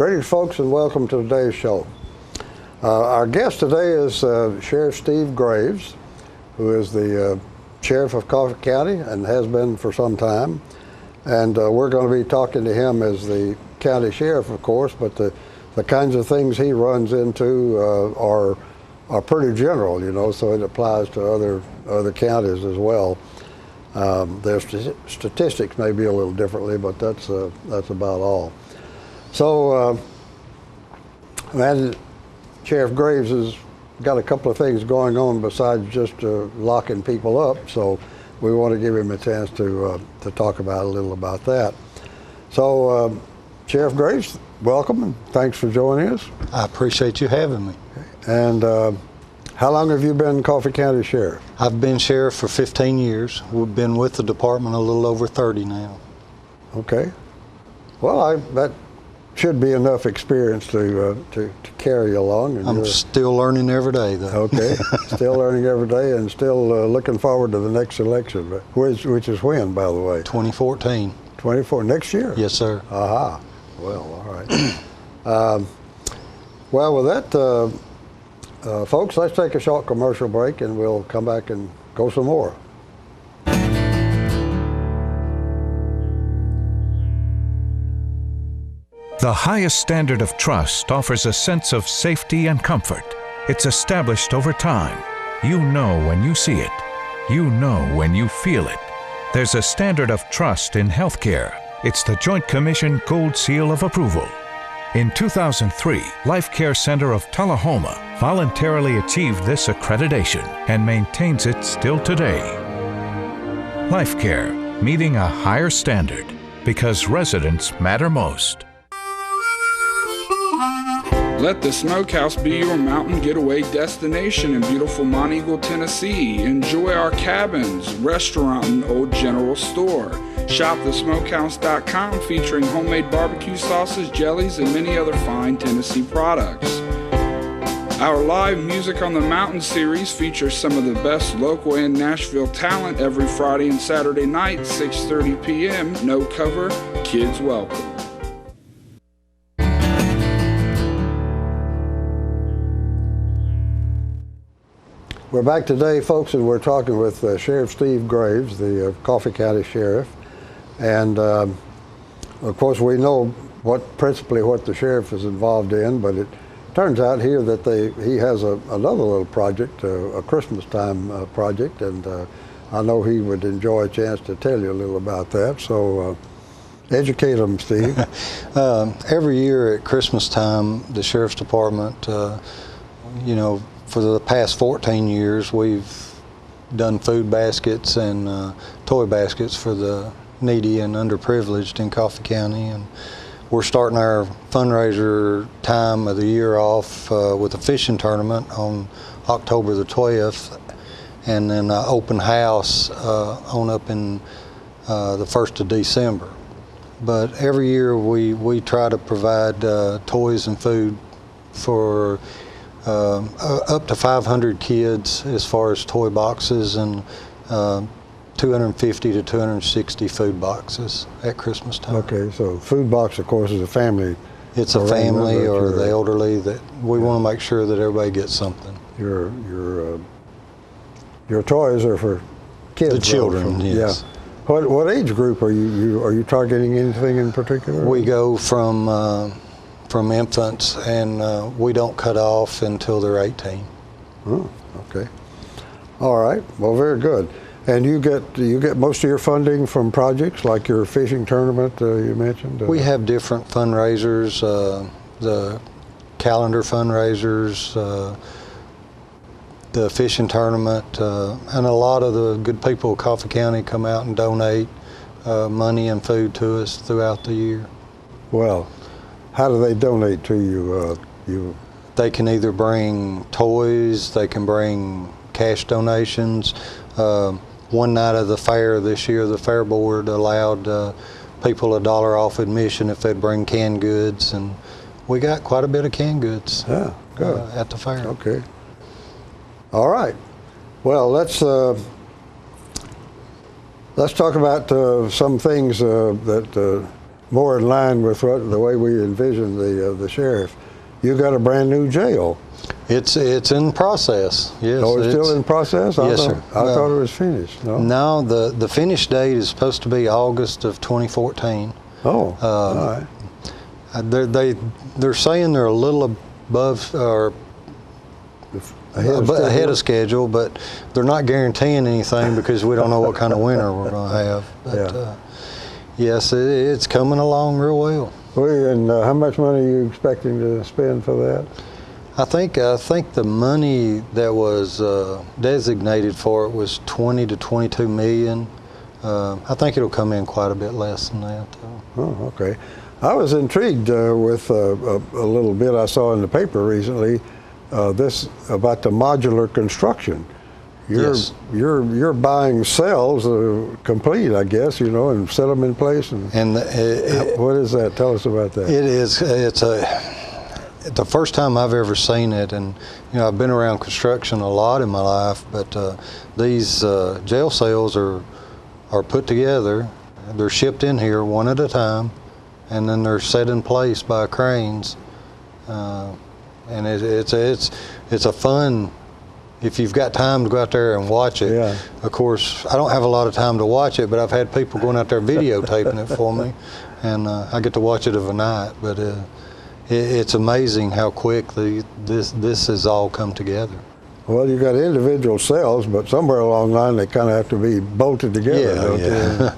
Greetings, folks, and welcome to today's show. Our guest today is Sheriff Steve Graves, who is the Sheriff of Coffee County and has been for some time. And we're going to be talking to him as the county sheriff, of course, but the kinds of things he runs into are pretty general, you know, so it applies to other counties as well. Their statistics may be a little differently, but that's about all. So, Sheriff Graves has got a couple of things going on besides just locking people up, so we want to give him a chance to talk about a little about that. So, Sheriff Graves, welcome and thanks for joining us. I appreciate you having me. And how long have you been Coffee County Sheriff? I've been sheriff for 15 years. We've been with the department a little over 30 now. Okay. Well, that should be enough experience to carry you along. And I'm still learning every day, though. Okay. Still learning every day and still looking forward to the next election, which is when, by the way? 2014. 24, next year? Yes, sir. Aha. Well, all right. Well, with that, folks, let's take a short commercial break and we'll come back and go some more. The highest standard of trust offers a sense of safety and comfort. It's established over time. You know when you see it. You know when you feel it. There's a standard of trust in healthcare. It's the Joint Commission Gold Seal of Approval. In 2003, Life Care Center of Tullahoma voluntarily achieved this accreditation and maintains it still today. Life Care, meeting a higher standard because residents matter most. Let the Smokehouse be your mountain getaway destination in beautiful Monteagle, Tennessee. Enjoy our cabins, restaurant, and old general store. Shop thesmokehouse.com featuring homemade barbecue sauces, jellies, and many other fine Tennessee products. Our live Music on the Mountain series features some of the best local and Nashville talent every Friday and Saturday night, 6:30 p.m. No cover, kids welcome. We're back today, folks, and we're talking with Sheriff Steve Graves, the Coffee County Sheriff. And, of course, we know principally what the sheriff is involved in, but it turns out here that he has another little project, a Christmas time project, and I know he would enjoy a chance to tell you a little about that. So educate him, Steve. Every year at Christmas time, the Sheriff's Department, you know, for the past 14 years, we've done food baskets and toy baskets for the needy and underprivileged in Coffee County. And we're starting our fundraiser time of the year off with a fishing tournament on October the 12th, and then an open house on up in the 1st of December. But every year we try to provide toys and food for up to 500 kids as far as toy boxes, and 250 to 260 food boxes at Christmas time. Okay, so food box, of course, is a family. It's a family or the elderly that we want to make sure that everybody gets something. Your toys are for kids. The children, yes. Yeah. What age group are you targeting anything in particular? We go from infants, and we don't cut off until they're 18. Oh, okay. All right. Well, very good. And you get most of your funding from projects like your fishing tournament you mentioned? We have different fundraisers, the calendar fundraisers, the fishing tournament, and a lot of the good people of Coffee County come out and donate money and food to us throughout the year. Well, how do they donate to you? They can either bring toys, they can bring cash donations. One night of the fair this year, the fair board allowed people $1 off admission if they'd bring canned goods, and we got quite a bit of canned goods at the fair. Okay. All right. Well, let's talk about some things that more in line with the way we envision the sheriff, you got a brand new jail. It's in process. Yes. Oh, it's still in process? Yes, sir. I thought it was finished. No? No, the finish date is supposed to be August of 2014. Oh, all right. They're saying they're a little above or ahead of schedule, but they're not guaranteeing anything because we don't know what kind of winter we're going to have. But yes, it's coming along real well. And how much money are you expecting to spend for that? I think the money that was designated for it was 20 to 22 million. I think it'll come in quite a bit less than that, though. Oh, okay. I was intrigued with a little bit I saw in the paper recently. This about the modular construction. You're buying cells complete, I guess, and set them in place. And what is that? Tell us about that. It's the first time I've ever seen it, and I've been around construction a lot in my life, but these jail cells are put together. They're shipped in here one at a time, and then they're set in place by cranes. And it's a fun. If you've got time to go out there and watch it. Yeah. Of course, I don't have a lot of time to watch it, but I've had people going out there videotaping it for me, and I get to watch it of a night. But it's amazing how quick this has all come together. Well, you got individual cells, but somewhere along the line they kind of have to be bolted together.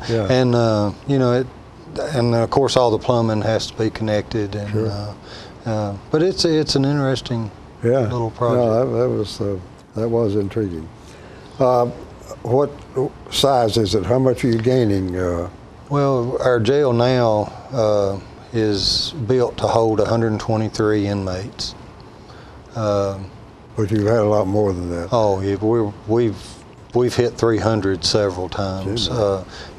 Yeah. And and of course all the plumbing has to be connected. And sure. But it's an interesting little project. No, that was intriguing. What size is it? How much are you gaining? Well, our jail now is built to hold 123 inmates. But you've had a lot more than that. Oh, yeah, we've hit 300 several times.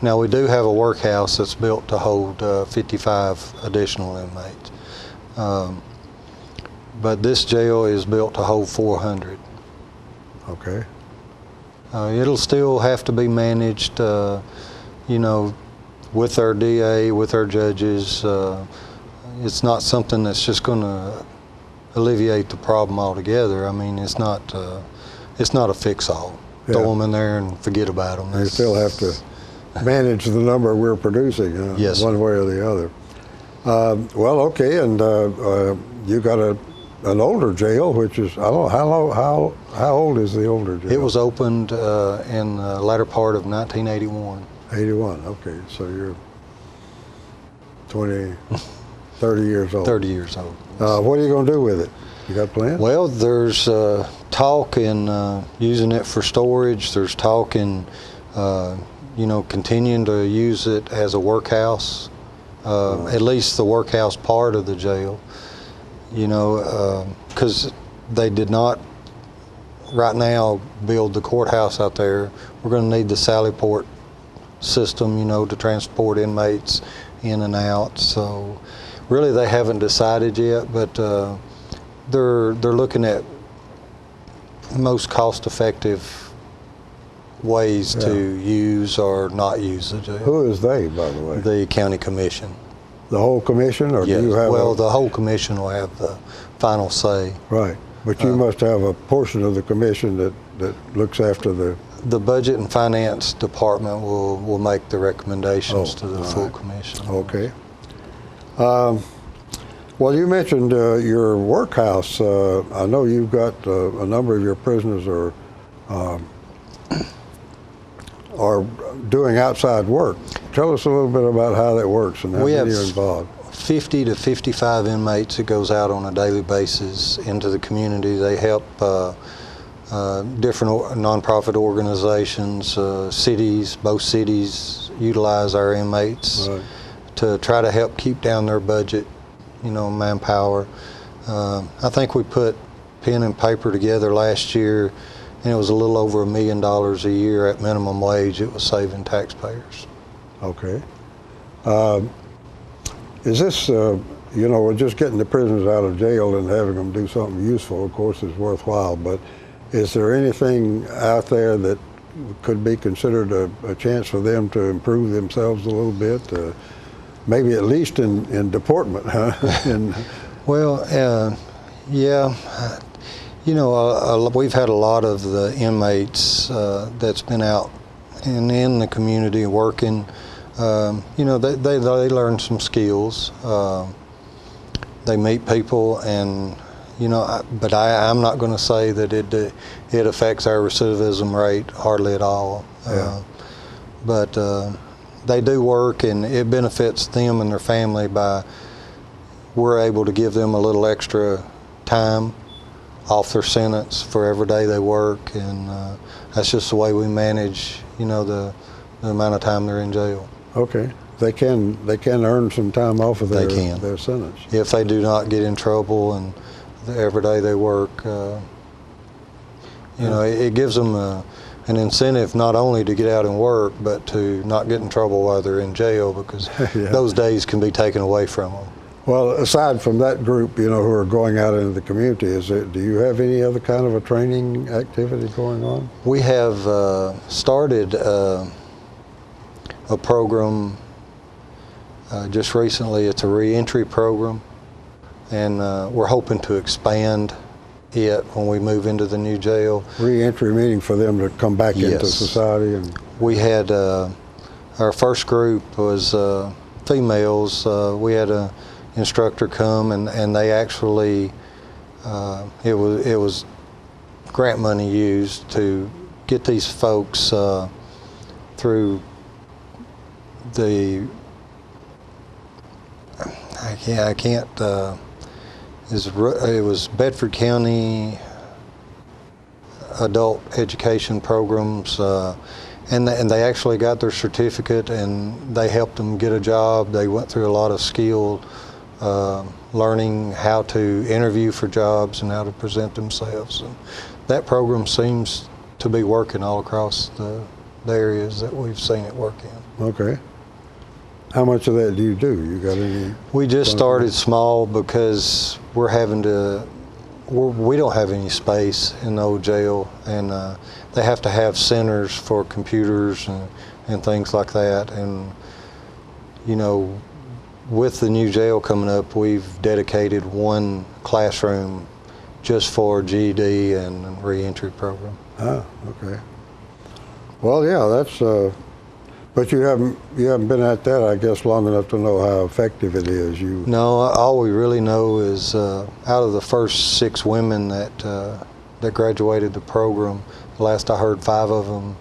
Now we do have a workhouse that's built to hold 55 additional inmates. But this jail is built to hold 400. Okay. It'll still have to be managed, with our DA, with our judges. It's not something that's just going to alleviate the problem altogether. I mean, it's not a fix-all. Yeah. Throw them in there and forget about them. You still have to manage the number we're producing, yes, one way or the other. Well, okay, and you got an older jail, which is, I don't know, how old is the older jail? It was opened in the latter part of 1981. 81, okay, so you're 30 years old. 30 years old. What are you going to do with it? You got plans? Well, there's talk in using it for storage. There's talk in, continuing to use it as a workhouse, at least the workhouse part of the jail. Because they did not, right now, build the courthouse out there. We're going to need the Sallyport system, to transport inmates in and out. So really they haven't decided yet, but they're looking at most cost-effective ways to use or not use the jail. Who is they, by the way? The county commission. The whole commission, or yes. do you have? Well, the whole commission will have the final say. Right, but you must have a portion of the commission that looks after the budget and finance department will make the recommendations to the full commission. Okay. Well, you mentioned your workhouse. I know you've got a number of your prisoners are doing outside work. Tell us a little bit about how that works and how many are involved. 50 to 55 inmates that goes out on a daily basis into the community. They help different nonprofit organizations, cities, both cities utilize our inmates to try to help keep down their budget, manpower. I think we put pen and paper together last year, and it was a little over $1 million a year at minimum wage. It was saving taxpayers. Okay. Is this, we're just getting the prisoners out of jail and having them do something useful, of course, is worthwhile, but is there anything out there that could be considered a chance for them to improve themselves a little bit? maybe at least in deportment, huh? Well, yeah. You know, we've had a lot of the inmates that's been out and in the community working. You know, they learn some skills. They meet people, and you know, but I'm not going to say that it affects our recidivism rate hardly at all. Yeah. But they do work, and it benefits them and their family by we're able to give them a little extra time off their sentence for every day they work, and that's just the way we manage, you know, the amount of time they're in jail. Okay, they can earn some time off of their sentence if they do not get in trouble, and every day they work. You know, it gives them an incentive not only to get out and work, but to not get in trouble while they're in jail, because Yeah. those days can be taken away from them. Well, aside from that group, you know, who are going out into the community, do you have any other kind of a training activity going on? We have started a program just recently. It's a reentry program, and we're hoping to expand it when we move into the new jail. Reentry meaning for them to come back into Yes. society. And We had our first group was females. We had a instructor come, and they actually it was grant money used to get these folks through the I can't it was Bedford County adult education programs, and they actually got their certificate, and they helped them get a job. They went through a lot of skill learning how to interview for jobs and how to present themselves. And that program seems to be working all across the areas that we've seen it work in. okay, how much of that do? You got any? We just started small because we don't have any space in the old jail, and they have to have centers for computers and things like that. And you know, with the new jail coming up, we've dedicated one classroom just for GED and reentry program. Ah, okay. Well, yeah, that's. But you haven't been at that, I guess, long enough to know how effective it is. No, all we really know is out of the first 6 women that graduated the program, the last I heard 5 of them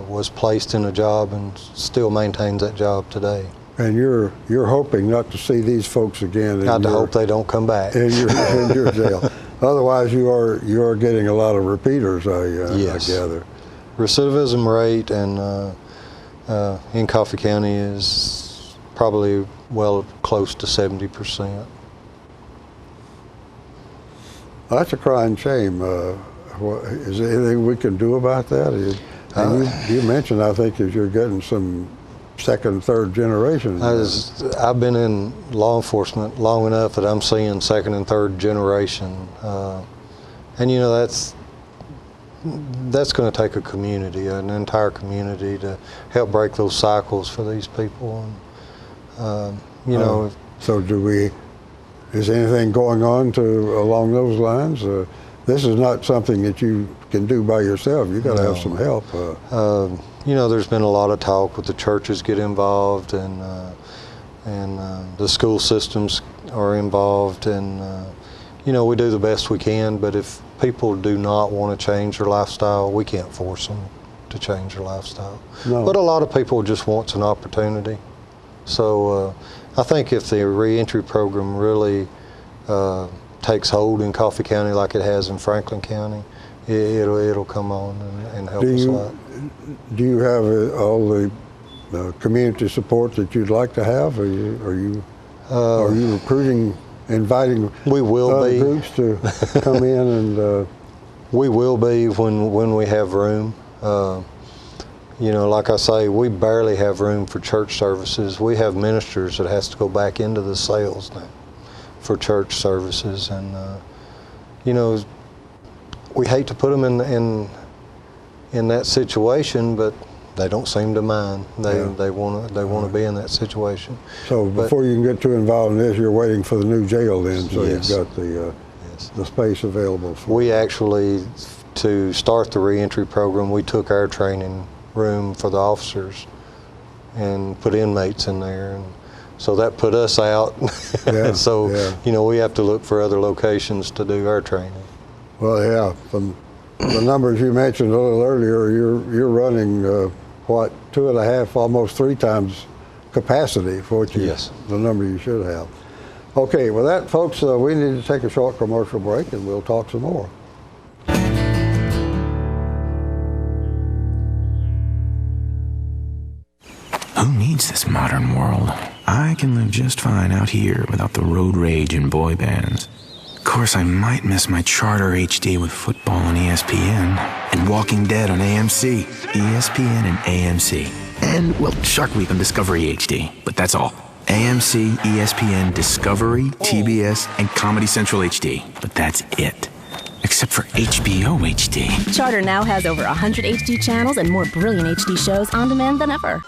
was placed in a job and still maintains that job today. And you're hoping not to see these folks again. Not to hope they don't come back. In your jail. Otherwise, you are getting a lot of repeaters, Yes. I gather. Recidivism rate in Coffee County is probably close to 70%. That's a crying shame. Is there anything we can do about that? And you mentioned, I think, as you're getting some second, third generation. I've been in law enforcement long enough that I'm seeing second and third generation, and you know that's going to take a community, an entire community, to help break those cycles for these people. And you know. So is anything going on along those lines? This is not something that you can do by yourself. You got to have some help. You know, there's been a lot of talk with the churches get involved, and the school systems are involved, and you know, we do the best we can. But if people do not want to change their lifestyle, we can't force them to change their lifestyle. No. But a lot of people just want an opportunity. So I think if the reentry program really takes hold in Coffee County like it has in Franklin County, it'll come on and help us a lot. Do you have all the community support that you'd like to have? Are you recruiting, inviting we will be groups to come in and? We will be when we have room. You know, like I say, we barely have room for church services. We have ministers that has to go back into the cells now for church services, and you know, we hate to put them in that situation, but they don't seem to mind. They Yeah. they want to be in that situation. So before you can get too involved in this, you're waiting for the new jail then, so Yes. you've got the Yes. the space available for We actually, to start the reentry program, we took our training room for the officers and put inmates in there, and so that put us out. Yeah, So yeah. we have to look for other locations to do our training. Well, yeah, from the numbers you mentioned a little earlier, you're running what, 2.5, almost 3 times capacity for what Yes. the number you should have. Okay, with that, folks, we need to take a short commercial break, and we'll talk some more. Who needs this modern world? I can live just fine out here without the road rage and boy bands. Of course, I might miss my Charter HD with football on ESPN and Walking Dead on AMC, ESPN and AMC. And, well, Shark Week on Discovery HD, but that's all. AMC, ESPN, Discovery, TBS, and Comedy Central HD, but that's it. Except for HBO HD. Charter now has over 100 HD channels and more brilliant HD shows on demand than ever.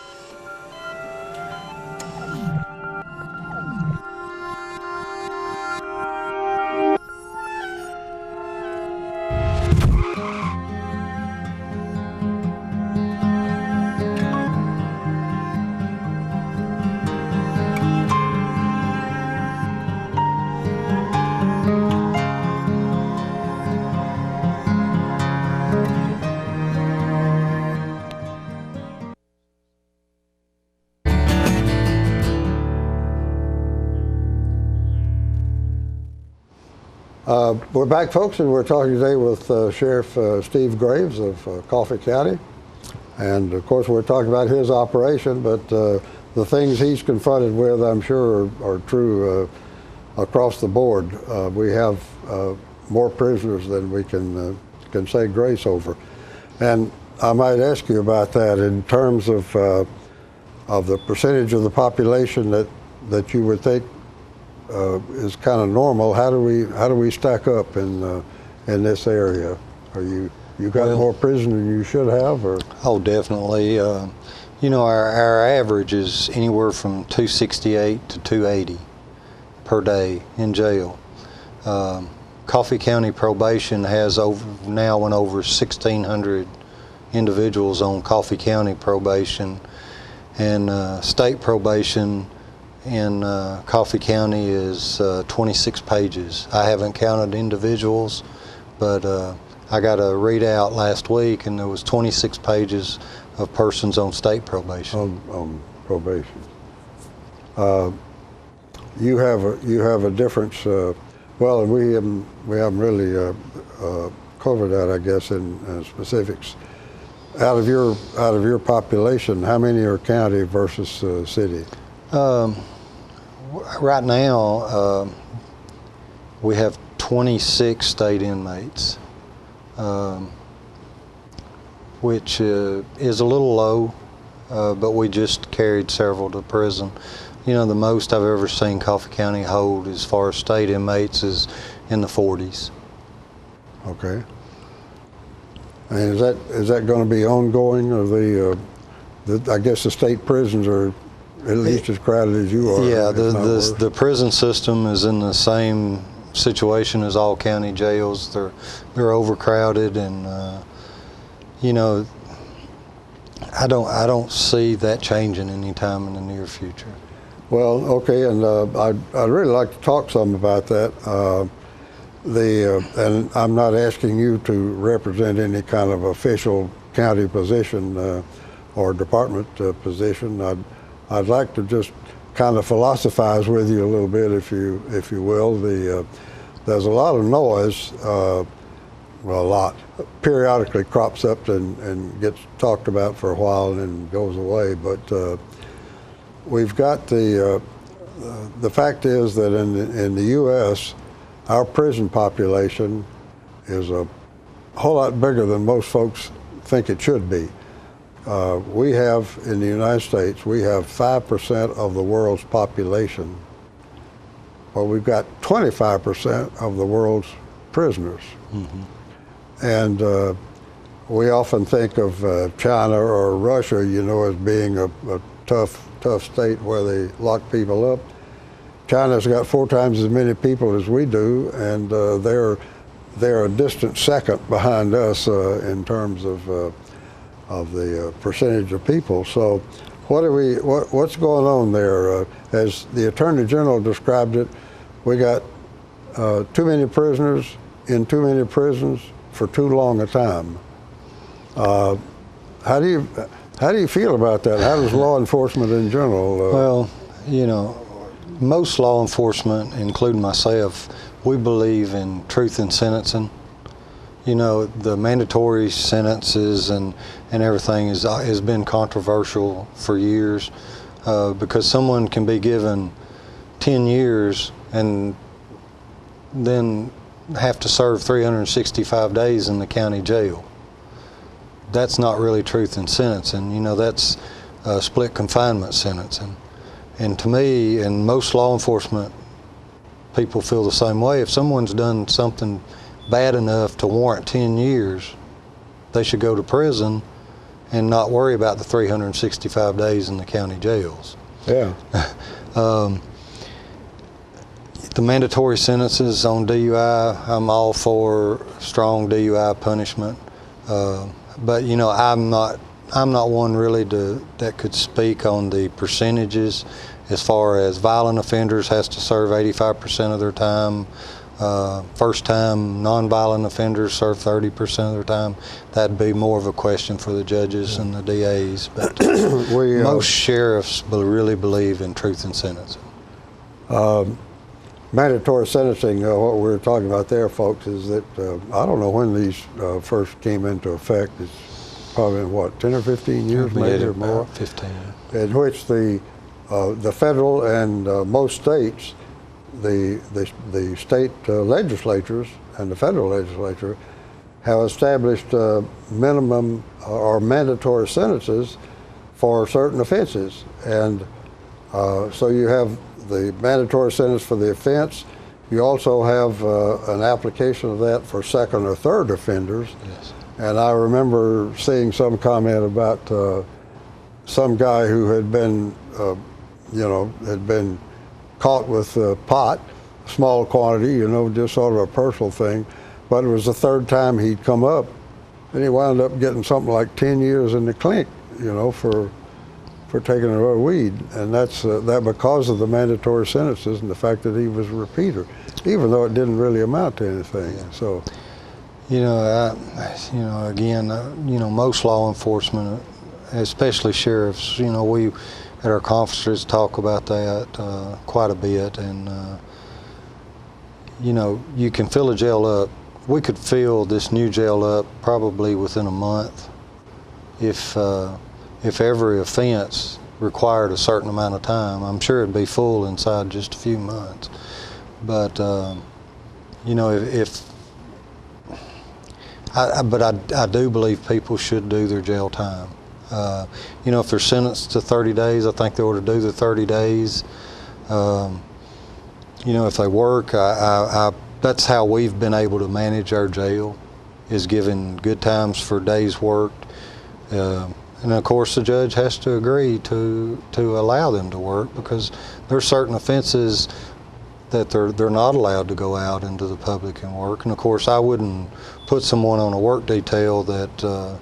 We're back, folks, and we're talking today with Sheriff Steve Graves of Coffee County. And, of course, we're talking about his operation, but the things he's confronted with, I'm sure, are true across the board. We have more prisoners than we can say grace over. And I might ask you about that in terms of the percentage of the population that you would think is kind of normal. How do we stack up in this area? Are you got more prison than you should have, or? Oh, definitely. Our average is anywhere from 268 to 280 per day in jail. Coffee County Probation has now over 1,600 individuals on Coffee County probation, and state probation in Coffee County is 26 pages. I haven't counted individuals, but I got a readout last week, and there was 26 pages of persons on state probation. On probation. You have a difference. Well, and we haven't really covered that, I guess, in specifics. Out of your population, how many are county versus city? Right now, we have 26 state inmates, which is a little low, but we just carried several to prison. The most I've ever seen Coffee County hold as far as state inmates is in the 40s. Okay. And is that going to be ongoing, or I guess the state prisons are at least as crowded as you are? Yeah, the prison system is in the same situation as all county jails. They're overcrowded, and I don't see that changing anytime in the near future. Well, okay, and I'd really like to talk some about that. And I'm not asking you to represent any kind of official county position or department position. I'd like to just kind of philosophize with you a little bit, if you will. There's a lot of noise. Well, a lot periodically crops up and gets talked about for a while and then goes away. But we've got the fact is that in the U.S., our prison population is a whole lot bigger than most folks think it should be. We have, in the United States, we have 5% of the world's population. Well, we've got 25% of the world's prisoners. Mm-hmm. And we often think of China or Russia, as being a tough state where they lock people up. China's got 4 times as many people as we do, and they're a distant second behind us in terms of the percentage of people. So, what's going on there? As the Attorney General described it, we got too many prisoners in too many prisons for too long a time. How do you feel about that? How does law enforcement in general? Well, most law enforcement, including myself, we believe in truth in sentencing. The mandatory sentences and everything has been controversial for years because someone can be given 10 years and then have to serve 365 days in the county jail. That's not really truth in sentencing. That's split confinement sentencing. And to me, and most law enforcement people feel the same way, if someone's done something bad enough to warrant 10 years, they should go to prison and not worry about the 365 days in the county jails. Yeah. The mandatory sentences on DUI, I'm all for strong DUI punishment. But I'm not one really that could speak on the percentages as far as violent offenders has to serve 85% of their time. First time nonviolent offenders serve 30% of their time. That'd be more of a question for the judges and the DAs. But most sheriffs really believe in truth in sentencing. Mandatory sentencing, what we were talking about there, folks, is that I don't know when these first came into effect. It's probably in 10 or 15 years, maybe or more. 15. In which the federal and most states, the state legislatures and the federal legislature have established minimum or mandatory sentences for certain offenses, and so you have the mandatory sentence for the offense. You also have an application of that for second or third offenders. Yes. And I remember seeing some comment about some guy who had been, had been caught with pot, small quantity, just sort of a personal thing. But it was the third time he'd come up, and he wound up getting something like 10 years in the clink, for taking a weed, and that's that because of the mandatory sentences and the fact that he was a repeater, even though it didn't really amount to anything. Yeah. So, most law enforcement, especially sheriffs, we at our conferences talk about that quite a bit, and you can fill a jail up. We could fill this new jail up probably within a month if every offense required a certain amount of time. I'm sure it'd be full inside just a few months. But I do believe people should do their jail time. If they're sentenced to 30 days, I think they ought to do the 30 days. If they work, that's how we've been able to manage our jail, is giving good times for days worked. And of course, the judge has to agree to allow them to work, because there's certain offenses that they're not allowed to go out into the public and work. And of course, I wouldn't put someone on a work detail that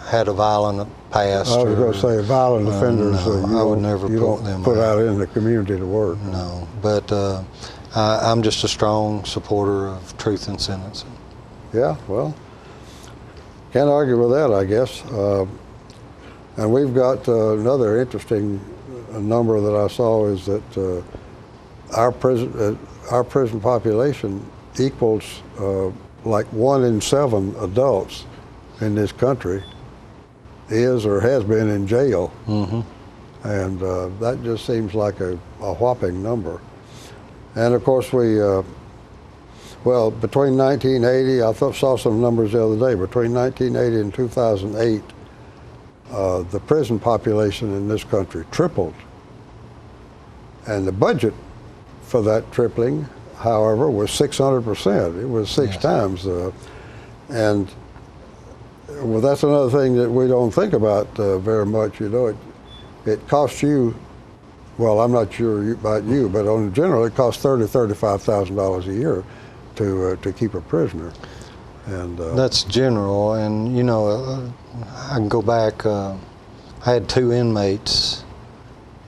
had a violent past. I was going to say violent offenders. No, I would never put them out in the community to work. No, but I'm just a strong supporter of truth in sentencing. Yeah, well, can't argue with that, I guess. And we've got another interesting number that I saw is that our prison population equals like 1 in 7 adults in this country is or has been in jail. Mm-hmm. And that just seems like a whopping number. And of course between 1980, I saw some numbers the other day, between 1980 and 2008, the prison population in this country tripled. And the budget for that tripling, however, was 600%. It was 6 times. And well, that's another thing that we don't think about very much. You know, it costs you. Well, I'm not sure about you, but in general, it costs $35,000 a year to keep a prisoner. And that's general, and you know, I can go back. I had 2 inmates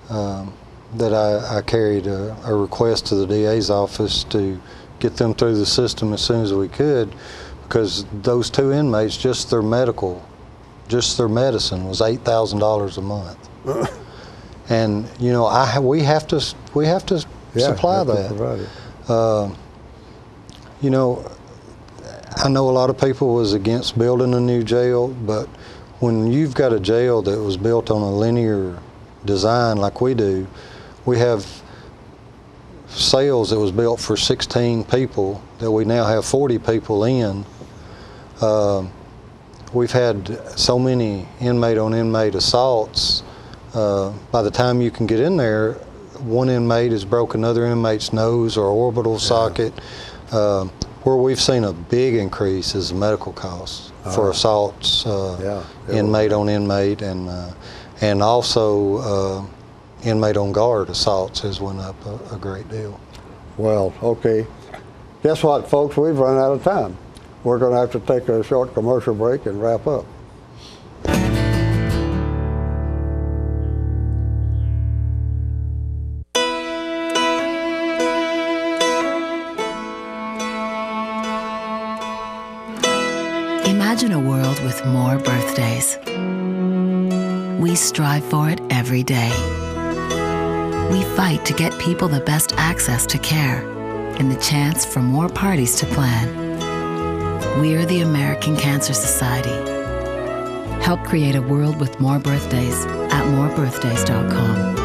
that I carried a request to the DA's office to get them through the system as soon as we could, because those 2 inmates, just their medicine was $8,000 a month. And you know, we have to supply that. You know, I know a lot of people was against building a new jail, but when you've got a jail that was built on a linear design like we do, we have cells that was built for 16 people that we now have 40 people in. We've had so many inmate-on-inmate assaults. By the time you can get in there, one inmate has broken another inmate's nose or orbital socket. Where we've seen a big increase is medical costs for assaults, inmate on inmate, and also inmate on guard assaults has went up a great deal. Well, okay. Guess what, folks? We've run out of time. We're going to have to take a short commercial break and wrap up. Imagine a world with more birthdays. We strive for it every day. We fight to get people the best access to care and the chance for more parties to plan. We're the American Cancer Society. Help create a world with more birthdays at morebirthdays.com.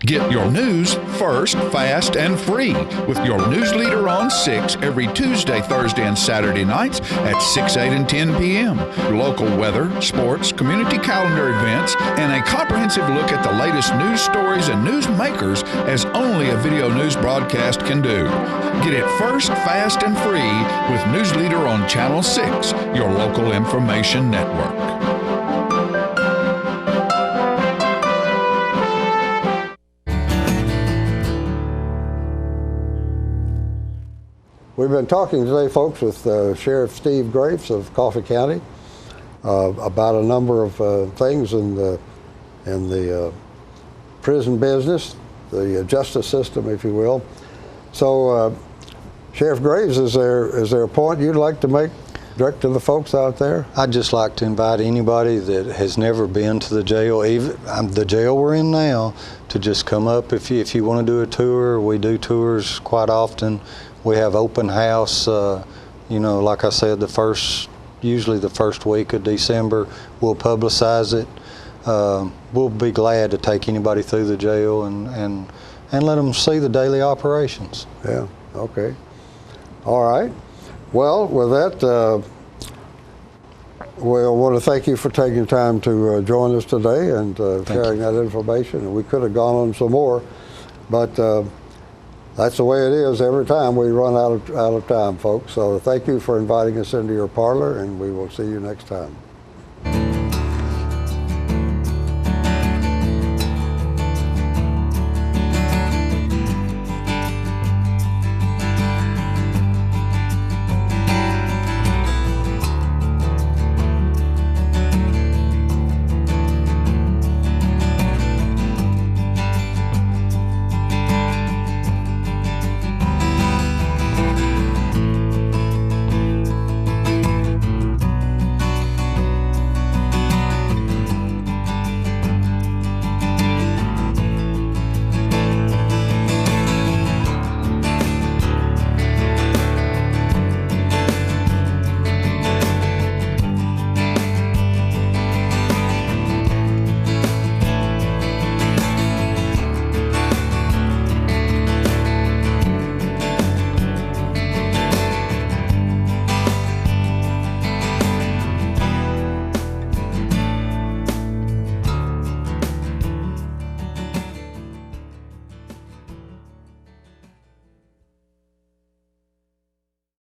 Get your news first, fast, and free with your news leader on 6 every Tuesday, Thursday, and Saturday nights at 6, 8, and 10 p.m. Local weather, sports, community calendar events, and a comprehensive look at the latest news stories and news makers as only a video news broadcast can do. Get it first, fast, and free with News Leader on Channel 6, your local information network. We've been talking today, folks, with Sheriff Steve Graves of Coffee County about a number of things in the prison business, the justice system, if you will. So, Sheriff Graves, is there a point you'd like to make direct to the folks out there? I'd just like to invite anybody that has never been to the jail, even the jail we're in now, to just come up if you want to do a tour. We do tours quite often. We have open house, you know, like I said, usually the first week of December, we'll publicize it. We'll be glad to take anybody through the jail and let them see the daily operations. Yeah, okay. All right. Well, with that, we want to thank you for taking time to join us today and sharing that information. And we could have gone on some more, but that's the way it is every time we run out of time, folks. So thank you for inviting us into your parlor, and we will see you next time.